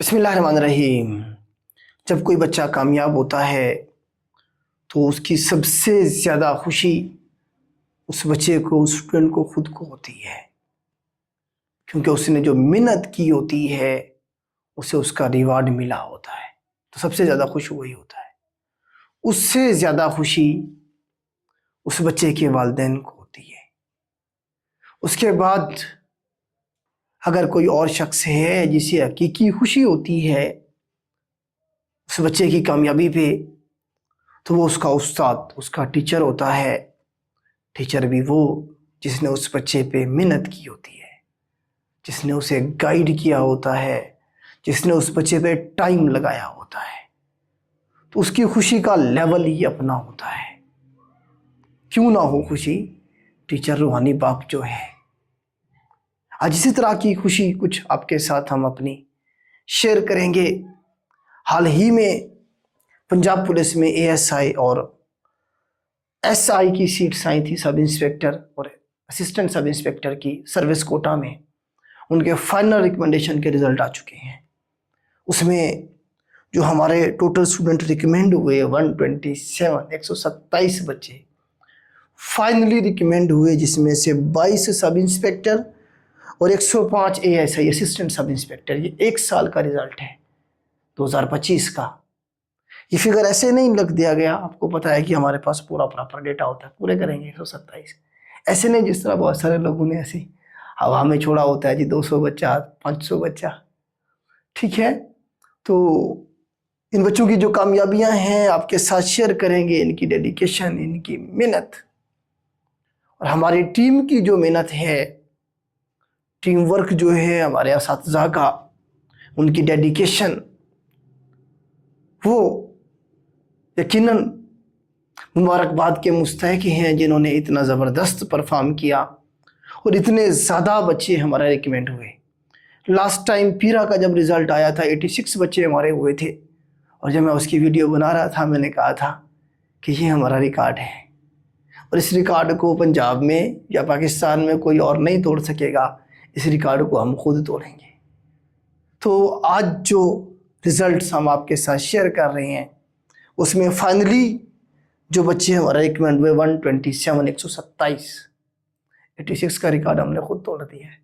बिस्मिल्लाहिर्रहमानिर्रहीम। जब कोई बच्चा कामयाब होता है तो उसकी सबसे ज़्यादा खुशी उस बच्चे को, उस स्टूडेंट को खुद को होती है, क्योंकि उसने जो मेहनत की होती है उसे उसका रिवार्ड मिला होता है। तो सबसे ज़्यादा खुश वही होता है। उससे ज़्यादा खुशी उस बच्चे के वालिदैन को होती है। उसके बाद अगर कोई और शख्स है जिसे हकीकी खुशी होती है उस बच्चे की कामयाबी पे, तो वो उसका उस्ताद, उसका टीचर होता है। टीचर भी वो जिसने उस बच्चे पे मेहनत की होती है, जिसने उसे गाइड किया होता है, जिसने उस बच्चे पे टाइम लगाया होता है। तो उसकी खुशी का लेवल ही अपना होता है। क्यों ना हो खुशी, टीचर रूहानी बाप जो है। आज इसी तरह की खुशी कुछ आपके साथ हम अपनी शेयर करेंगे। हाल ही में पंजाब पुलिस में एएसआई और एसआई की सीट्स आई थी, सब इंस्पेक्टर और असिस्टेंट सब इंस्पेक्टर की सर्विस कोटा में। उनके फाइनल रिकमेंडेशन के रिजल्ट आ चुके हैं। उसमें जो हमारे टोटल स्टूडेंट रिकमेंड हुए 127 बच्चे फाइनली रिकमेंड हुए, जिसमें से 22 सब इंस्पेक्टर और 105 एएसआई असिस्टेंट सब इंस्पेक्टर। ये एक साल का रिजल्ट है 2025 का। ये फिगर ऐसे नहीं लग दिया गया। आपको पता है कि हमारे पास पूरा प्रॉपर डेटा होता है, पूरे करेंगे 127। ऐसे नहीं जिस तरह बहुत सारे लोगों ने ऐसे हवा में छोड़ा होता है जी 200 बच्चा, 500 बच्चा। ठीक है, तो इन बच्चों की जो कामयाबियां हैं आपके साथ शेयर करेंगे, इनकी डेडिकेशन, इनकी मेहनत और हमारी टीम की जो मेहनत है, टीम वर्क जो है हमारे असातिज़ा का, उनकी डेडिकेशन, वो यकीनन मुबारकबाद के मुस्तहिक हैं, जिन्होंने इतना ज़बरदस्त परफॉर्म किया और इतने ज़्यादा बच्चे हमारे रिकमेंड हुए। लास्ट टाइम पीरा का जब रिज़ल्ट आया था 86 बच्चे हमारे हुए थे, और जब मैं उसकी वीडियो बना रहा था मैंने कहा था कि ये हमारा रिकॉर्ड है और इस रिकॉर्ड को पंजाब में या पाकिस्तान में कोई और नहीं तोड़ सकेगा। इस रिकॉर्ड को हम खुद तोड़ेंगे। तो आज जो रिज़ल्ट्स हम आपके साथ शेयर कर रहे हैं उसमें फाइनली जो बच्चे हमारा रिकमेंड हुए 127, 86 का रिकॉर्ड हमने खुद तोड़ दिया है।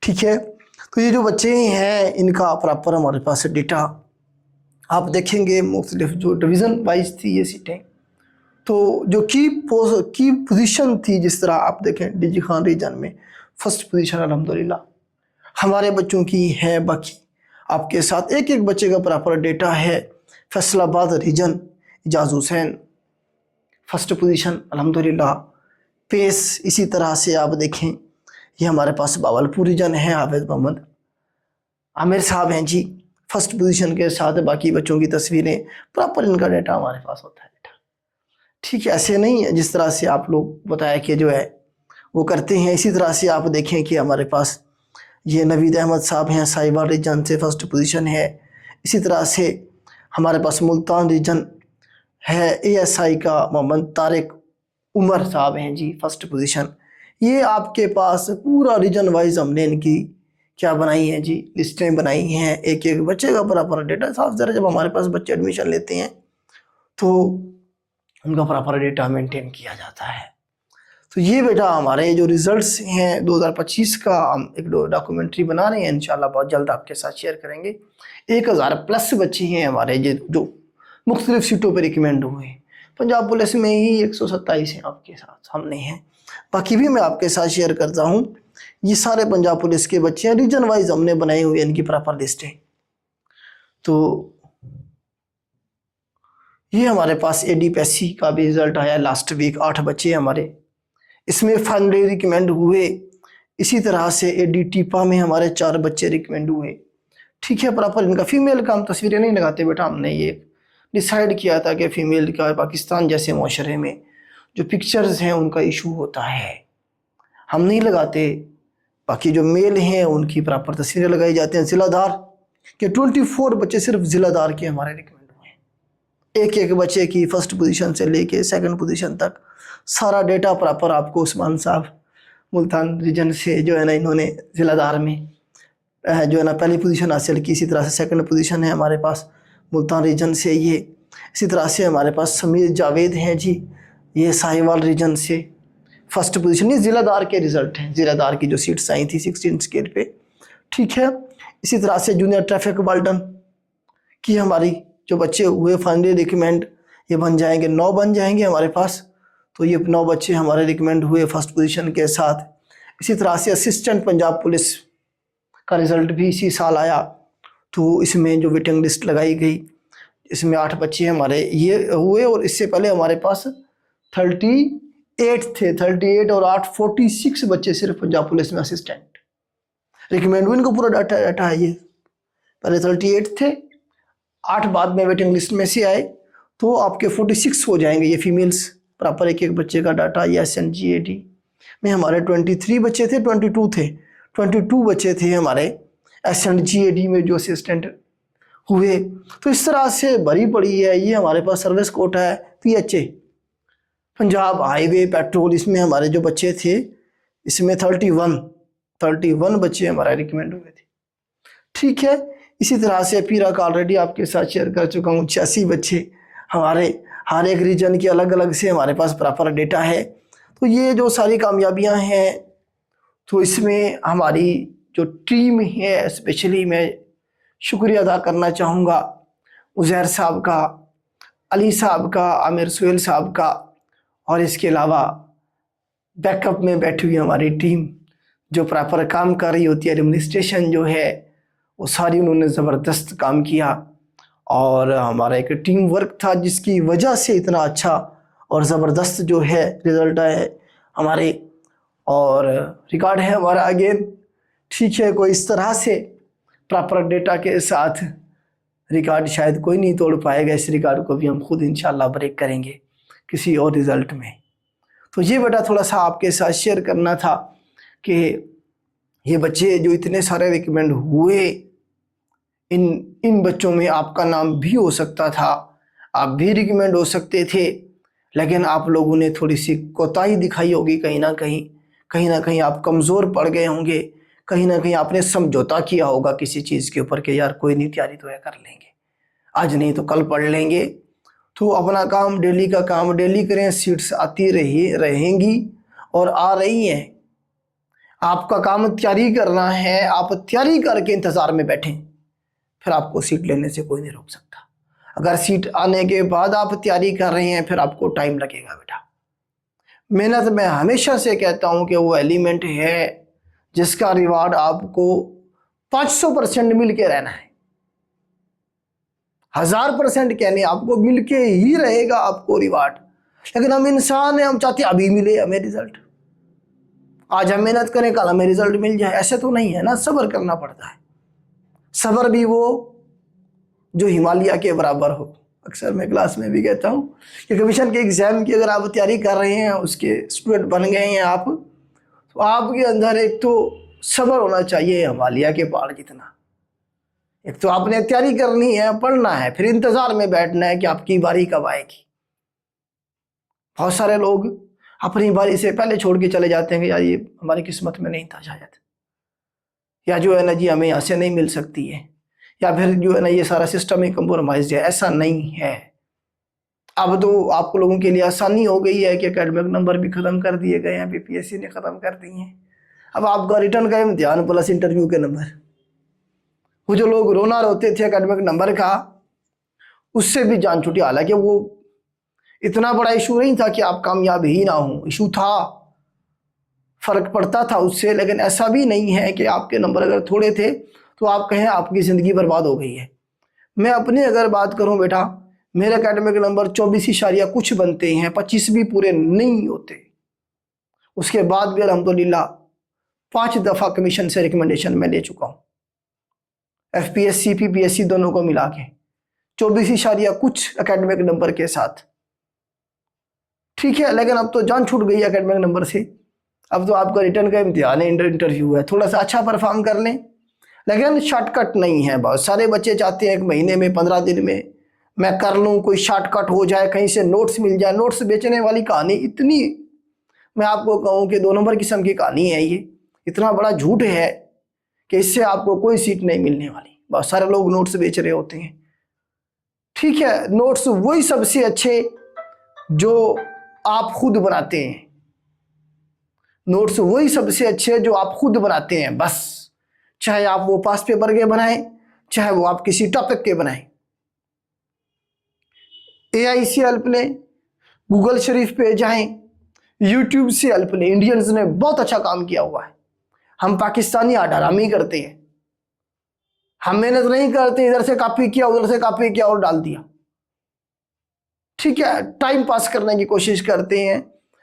ठीक है, तो ये जो बच्चे हैं इनका प्रॉपर हमारे पास डेटा आप देखेंगे। मुख्तलिफ जो डिवीज़न वाइज थी ये सीटें, तो जो की पोजीशन थी, जिस तरह आप देखें डीजी खान रीजन में फर्स्ट पोजीशन अल्हम्दुलिल्लाह हमारे बच्चों की है। बाकी आपके साथ एक एक बच्चे का प्रॉपर डेटा है। Faisalabad region Ijaz Hussain first position अल्हम्दुलिल्लाह। पेस इसी तरह से आप देखें, ये हमारे पास बावलपुर रीजन है, हाफिज़ मोहम्मद आमिर साहब हैं जी फर्स्ट पोजीशन के साथ। बाकी बच्चों की तस्वीरें, प्रॉपर इनका डेटा हमारे पास होता है। ठीक है, ऐसे नहीं है जिस तरह से आप लोग बताया कि जो है वो करते हैं। इसी तरह से आप देखें कि हमारे पास ये नवीद अहमद साहब हैं, साहिवाल रीजन से फर्स्ट पोजीशन है। इसी तरह से हमारे पास मुल्तान रीजन है, एएसआई का मोहम्मद तारिक उमर साहब हैं जी फर्स्ट पोजीशन। ये आपके पास पूरा रीजन वाइज हमने इनकी क्या बनाई है जी, लिस्टें बनाई हैं, एक एक बच्चे का प्रॉपर डेटा साफ। ज़रा जब हमारे पास बच्चे एडमिशन लेते हैं तो उनका प्रॉपर डेटा मेंटेन किया जाता है। तो ये बेटा हमारे जो रिजल्ट्स हैं 2025 का, हम एक डॉक्यूमेंट्री बना रहे हैं, इंशाल्लाह बहुत जल्द आपके साथ शेयर करेंगे। 1000 प्लस बच्चे हैं हमारे जो मुख्तलिफ सीटों पर रिकमेंड हुए हैं। पंजाब पुलिस में ही 127 हैं आपके साथ हमने हैं। बाकी भी मैं आपके साथ शेयर करता हूँ। ये सारे पंजाब पुलिस के बच्चे हैं, रीजन वाइज हमने बनाए हुए इनकी प्रॉपर लिस्ट है। तो ये हमारे पास एडीपीएससी का भी रिजल्ट आया लास्ट वीक, 8 बच्चे हमारे इसमें फाइनली रिकमेंड हुए। इसी तरह से एडी टीपा में हमारे 4 बच्चे रिकमेंड हुए। ठीक है, प्रॉपर इनका फीमेल का हम तस्वीरें नहीं लगाते बेटा, हमने ये डिसाइड किया था कि फ़ीमेल का पाकिस्तान जैसे माशरे में जो पिक्चर्स हैं उनका इशू होता है, हम नहीं लगाते। बाकी जो मेल हैं उनकी प्रॉपर तस्वीरें लगाई जाती हैं। ज़िलादार के 24 बच्चे सिर्फ ज़िलादार के हमारे रिकमेंड हुए हैं। एक एक बच्चे की फर्स्ट पोजीशन से लेके सेकंड पोजीशन तक सारा डेटा प्रॉपर आपको उस्मान साहब मुल्तान रीजन से जो है ना, इन्होंने ज़िलादार में जो है ना पहली पोजीशन हासिल की। इसी तरह से सेकंड पोजीशन है हमारे पास मुल्तान रीजन से ये। इसी तरह से हमारे पास समीर जावेद हैं जी, ये साहिवाल रीजन से फर्स्ट पोजीशन। ये ज़िलादार के रिजल्ट हैं, ज़िलादार की जो सीट्स आई थी 16 स्केल पे, ठीक है। इसी तरह से जूनियर ट्रैफिक वार्डन की हमारी जो बच्चे हुए फाइनली रिकमेंड ये बन जाएंगे, 9 बन जाएंगे हमारे पास। तो ये 9 बच्चे हमारे रिकमेंड हुए फर्स्ट पोजीशन के साथ। इसी तरह से असिस्टेंट पंजाब पुलिस का रिज़ल्ट भी इसी साल आया, तो इसमें जो वेटिंग लिस्ट लगाई गई इसमें 8 बच्चे हमारे ये हुए। और इससे पहले हमारे पास 38 थे, 38 और 8 46 बच्चे सिर्फ पंजाब पुलिस में असिस्टेंट रिकमेंड हुए। इनको पूरा डाटा है। ये पहले 38 थे, 8 बाद में वेटिंग लिस्ट में से आए, तो आपके 46 हो जाएंगे ये फीमेल्स प्रॉपर एक एक बच्चे का डाटा। ये SNGAD में हमारे 23 बच्चे थे, 22 बच्चे थे हमारे SNGAD में जो असिस्टेंट हुए। तो इस तरह से भरी पड़ी है। ये हमारे पास सर्विस कोटा है PHA पंजाब हाईवे पेट्रोल, इसमें हमारे जो बच्चे थे इसमें 31 बच्चे हमारे रिकमेंड हुए थे, ठीक है। इसी तरह से पीरा का ऑलरेडी आपके साथ शेयर कर चुका हूँ, 86 बच्चे हमारे हर एक रीजन की अलग अलग से हमारे पास प्रॉपर डेटा है। तो ये जो सारी कामयाबियां हैं, तो इसमें हमारी जो टीम है स्पेशली मैं शुक्रिया अदा करना चाहूँगा उज़ैर साहब का, अली साहब का, आमिर सुहेल साहब का, और इसके अलावा बैकअप में बैठी हुई हमारी टीम जो प्रॉपर काम कर रही होती है। एडमिनिस्ट्रेशन जो है वो सारी उन्होंने ज़बरदस्त काम किया, और हमारा एक टीम वर्क था जिसकी वजह से इतना अच्छा और ज़बरदस्त जो है रिज़ल्ट आए हमारे, और रिकॉर्ड है हमारा आगे, ठीक है। कोई इस तरह से प्रॉपर डेटा के साथ रिकॉर्ड शायद कोई नहीं तोड़ पाएगा। इस रिकॉर्ड को भी हम खुद इंशाल्लाह ब्रेक करेंगे किसी और रिज़ल्ट में। तो ये बेटा थोड़ा सा आपके साथ शेयर करना था कि ये बच्चे जो इतने सारे रिकमेंड हुए, इन बच्चों में आपका नाम भी हो सकता था, आप भी रिकमेंड हो सकते थे, लेकिन आप लोगों ने थोड़ी सी कोताही दिखाई होगी। कहीं ना कहीं आप कमज़ोर पड़ गए होंगे, कहीं ना कहीं आपने समझौता किया होगा किसी चीज़ के ऊपर कि यार कोई नहीं, तैयारी तो है कर लेंगे, आज नहीं तो कल पढ़ लेंगे। तो अपना काम डेली का काम डेली करें, सीट्स आती रहेंगी और आ रही हैं। आपका काम तैयारी करना है, आप तैयारी करके इंतज़ार में बैठें, फिर आपको सीट लेने से कोई नहीं रोक सकता। अगर सीट आने के बाद आप तैयारी कर रहे हैं फिर आपको टाइम लगेगा बेटा। मेहनत मैं हमेशा से कहता हूं कि वो एलिमेंट है जिसका रिवार्ड आपको 500% मिल के रहना है, 1000% कहने आपको मिल के ही रहेगा आपको रिवार्ड। लेकिन हम इंसान हैं, हम चाहते अभी मिले हमें रिजल्ट, आज हम मेहनत करें कल हमें रिजल्ट मिल जाए, ऐसे तो नहीं है ना। सब्र करना पड़ता है, सब्र भी वो जो हिमालय के बराबर हो। अक्सर मैं क्लास में भी कहता हूँ कि कमीशन के एग्ज़ाम की अगर आप तैयारी कर रहे हैं, उसके स्टूडेंट बन गए हैं आप, तो आपके अंदर एक तो सब्र होना चाहिए हिमालय के पहाड़ जितना। एक तो आपने तैयारी करनी है, पढ़ना है, फिर इंतज़ार में बैठना है कि आपकी बारी कब आएगी। बहुत सारे लोग अपनी बारी से पहले छोड़ के चले जाते हैं कि यार ये हमारी किस्मत में नहीं था शायद, या जो है ना जी हमें यहाँ से नहीं मिल सकती है, या फिर जो है ना ये सारा सिस्टम ही कंप्रोमाइज है। ऐसा नहीं है। अब तो आप लोगों के लिए आसानी हो गई है कि एकेडमिक नंबर भी ख़त्म कर दिए गए हैं, BPSC ने ख़त्म कर दिए हैं। अब आपका रिटर्न का इम्तिहान प्लस इंटरव्यू के नंबर, वो जो लोग रोना रोते थे एकेडमिक नंबर का, उससे भी जान छूटी। हालांकि वो इतना बड़ा इशू नहीं था कि आप कामयाब ही ना हो, इशू था, फ़र्क पड़ता था उससे, लेकिन ऐसा भी नहीं है कि आपके नंबर अगर थोड़े थे तो आप कहें आपकी ज़िंदगी बर्बाद हो गई है। मैं अपनी अगर बात करूं बेटा, मेरे एकेडमिक नंबर 24 कुछ बनते हैं, 25 भी पूरे नहीं होते। उसके बाद भी अल्हम्दुलिल्लाह 5 दफ़ा कमीशन से रिकमेंडेशन मैं ले चुका हूँ, FPSC PPSC दोनों को मिला के 24 कुछ एकेडमिक नंबर के साथ, ठीक है। लेकिन अब तो जान छूट गई एकेडमिक नंबर से। अब तो आपका रिटर्न का इम्तिहान है, इंटरव्यू है, थोड़ा सा अच्छा परफॉर्म कर लें, लेकिन शॉर्टकट नहीं है। बहुत सारे बच्चे चाहते हैं 1 महीने में 15 दिन में मैं कर लूँ, कोई शॉर्टकट हो जाए, कहीं से नोट्स मिल जाए। नोट्स बेचने वाली कहानी इतनी, मैं आपको कहूँ कि 2 नंबर किस्म की कहानी है। ये इतना बड़ा झूठ है कि इससे आपको कोई सीट नहीं मिलने वाली। बहुत सारे लोग नोट्स बेच रहे होते हैं। ठीक है, नोट्स वही सबसे अच्छे जो आप खुद बनाते हैं। नोट्स वही सबसे अच्छे जो आप खुद बनाते हैं बस, चाहे आप वो पास पेपर के बनाएं, चाहे वो आप किसी टॉपिक के बनाएं। AI से हेल्प लें, गूगल शरीफ पे जाएं, यूट्यूब से हेल्प लें। इंडियंस ने बहुत अच्छा काम किया हुआ है। हम पाकिस्तानी आडारामी करते हैं, हम मेहनत नहीं करते, इधर से कॉपी किया उधर से कॉपी किया और डाल दिया। ठीक है, टाइम पास करने की कोशिश करते हैं।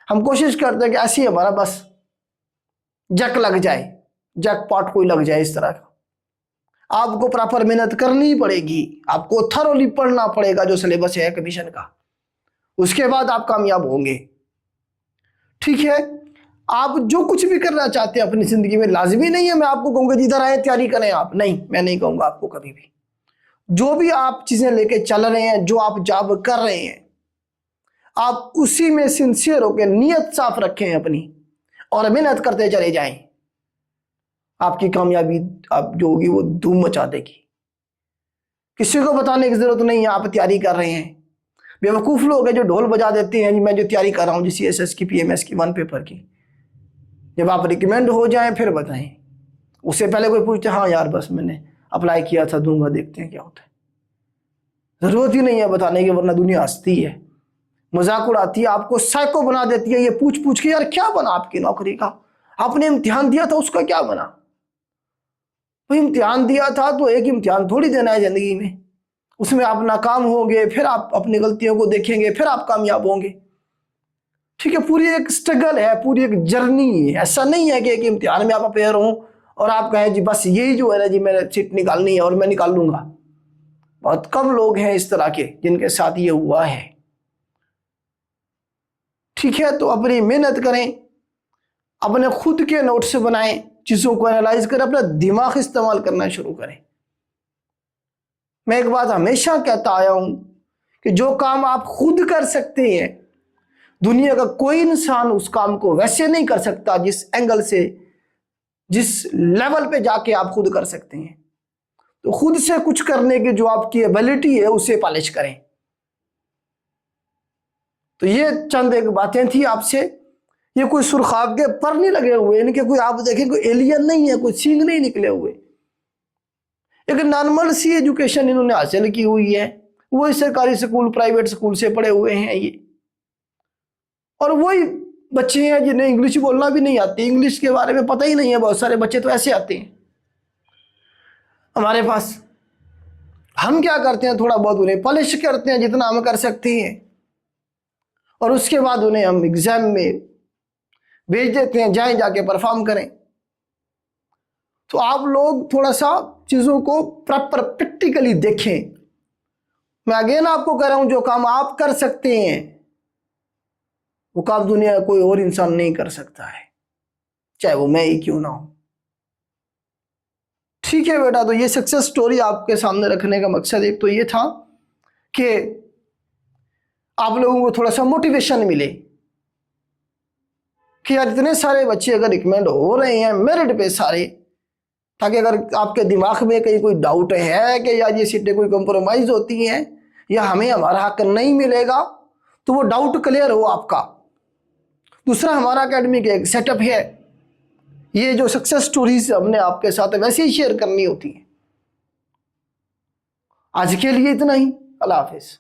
हम कोशिश करते हैं कि ऐसी हमारा बस जक लग जाए, जैकपॉट कोई लग जाए इस तरह का। आपको प्रॉपर मेहनत करनी पड़ेगी, आपको थरोली पढ़ना पड़ेगा जो सिलेबस है कमीशन का, उसके बाद आप कामयाब होंगे। ठीक है, आप जो कुछ भी करना चाहते हैं अपनी जिंदगी में, लाजमी नहीं है मैं आपको कहूंगा जिधर आए तैयारी करें आप, नहीं, मैं नहीं कहूंगा आपको कभी भी। जो भी आप चीजें लेके चल रहे हैं, जो आप जॉब कर रहे हैं, आप उसी में सिंसियर होकर नीयत साफ रखें अपनी और मेहनत करते चले जाएं। आपकी कामयाबी आप जो होगी वो धूम मचा देगी। किसी को बताने की जरूरत नहीं है आप तैयारी कर रहे हैं। बेवकूफ लोग हैं जो ढोल बजा देते हैं, मैं जो तैयारी कर रहा हूँ CSS की, PMS की, 1 पेपर की। जब आप रिकमेंड हो जाएं फिर बताएं। उससे पहले कोई पूछते हाँ यार बस मैंने अप्लाई किया था, दूंगा, देखते हैं क्या होता है। जरूरत ही नहीं है बताने की, वरना दुनिया हंसती है, मजाक उड़ाती है, आपको साइको बना देती है। ये पूछ पूछ के यार क्या बना आपकी नौकरी का, आपने इम्तिहान दिया था उसका क्या बना। तो इम्तिहान दिया था तो एक इम्तिहान थोड़ी देना है जिंदगी में, उसमें आप नाकाम होंगे, फिर आप अपनी गलतियों को देखेंगे, फिर आप कामयाब होंगे। ठीक है, पूरी एक स्ट्रगल है, पूरी एक जर्नी है। ऐसा नहीं है कि एक इम्तिहान में आप अपेयर हो और आप कहें जी बस यही जो है ना जी मेरे सीट निकालनी है और मैं निकाल लूंगा। बहुत कम लोग हैं इस तरह के जिनके साथ ये हुआ है। ठीक है, तो अपनी मेहनत करें, अपने खुद के नोट्स बनाएं, चीजों को एनालाइज करें, अपना दिमाग इस्तेमाल करना शुरू करें। मैं एक बात हमेशा कहता आया हूं कि जो काम आप खुद कर सकते हैं, दुनिया का कोई इंसान उस काम को वैसे नहीं कर सकता जिस एंगल से, जिस लेवल पे जाके आप खुद कर सकते हैं। तो खुद से कुछ करने की जो आपकी एबिलिटी है उसे पॉलिश करें। तो ये चंद एक बातें थी आपसे। ये कोई सुर्खाब के पर नहीं लगे हुए, इनके कोई आप देखें कोई एलियन नहीं है, कोई सींग नहीं निकले हुए। एक नॉर्मल सी एजुकेशन इन्होंने हासिल की हुई है, वही सरकारी स्कूल, प्राइवेट स्कूल से पढ़े हुए हैं ये, और वही बच्चे हैं जिन्हें इंग्लिश बोलना भी नहीं आती, इंग्लिश के बारे में पता ही नहीं है। बहुत सारे बच्चे तो ऐसे आते हैं हमारे पास। हम क्या करते हैं, थोड़ा बहुत उन्हें पॉलिश करते हैं जितना हम कर सकते हैं, और उसके बाद उन्हें हम एग्जाम में भेज देते हैं, जाएं जाके परफॉर्म करें। तो आप लोग थोड़ा सा चीजों को प्रॉपर प्रैक्टिकली देखें। मैं अगेन आपको कह रहा हूं, जो काम आप कर सकते हैं वो काम दुनिया का कोई और इंसान नहीं कर सकता है, चाहे वो मैं ही क्यों ना हो। ठीक है बेटा, तो ये सक्सेस स्टोरी आपके सामने रखने का मकसद एक तो ये था कि आप लोगों को थोड़ा सा मोटिवेशन मिले कि यार इतने सारे बच्चे अगर रिकमेंड हो रहे हैं मेरिट पे सारे, ताकि अगर आपके दिमाग में कहीं कोई डाउट है कि यार ये सीटें कोई कंप्रोमाइज होती हैं या हमें हमारा हक नहीं मिलेगा, तो वो डाउट क्लियर हो आपका। दूसरा, हमारा एकेडमी का एक सेटअप है, ये जो सक्सेस स्टोरीज हमने आपके साथ वैसे ही शेयर करनी होती है। आज के लिए इतना ही, अल्लाह हाफिज।